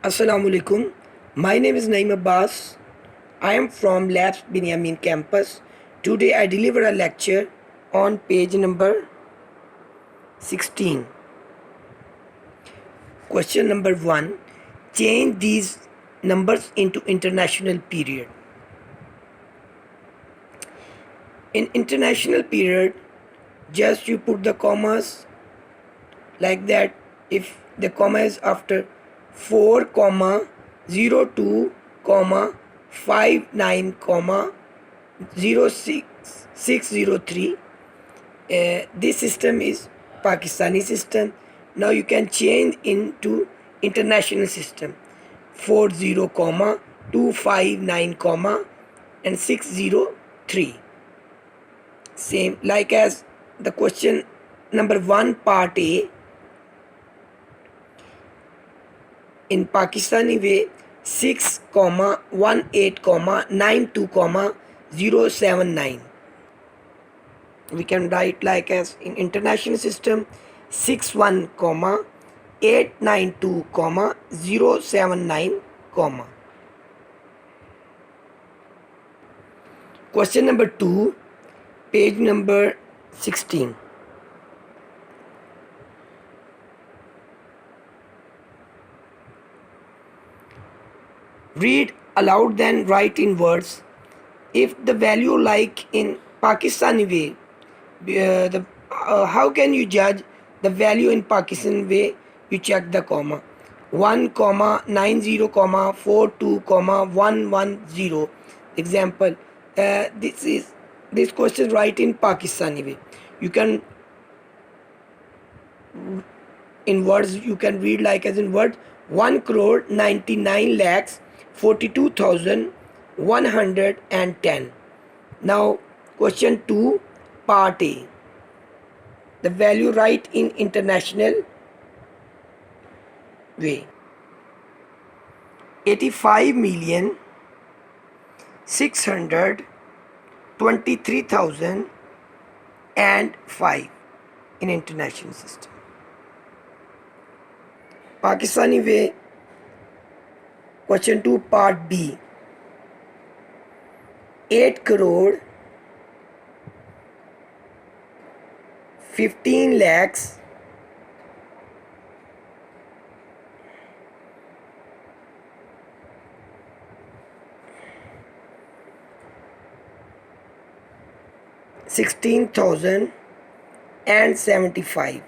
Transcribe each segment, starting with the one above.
Assalamu alaikum. My name is Naim Abbas. I am from Labs Binyameen campus. Today I deliver a lecture on page number 16. Question number 1. Change these numbers into international period. In international period, just you put the commas like that. If the comma is after 4 comma 02 comma 59 comma 06603, this system is Pakistani system. Now you can change into international system 40 comma 259 comma and 603, same like as the question number 1 part A. In Pakistani way, 6 comma 18 comma 92 comma 079. We can write like as in international system 61 comma 892 comma 079 comma. Question number 2, page number 16. Read aloud, then write in words. If the value like in Pakistani way, how can you judge the value in Pakistani way? You check the comma 1 comma 90 comma 42 comma 110. Example, this question right in Pakistani way. You can in words, you can read like as in words 1 crore 99 lakhs 42,110. Now question 2 part A. The value write in international way. 85,623,005 in international system. Pakistani way, question 2 part B. 8 crore 15 lakhs 16,075.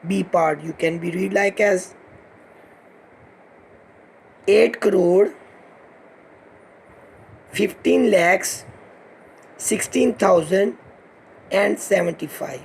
B part you can be read like as 8 crore 15 lakhs 16,075.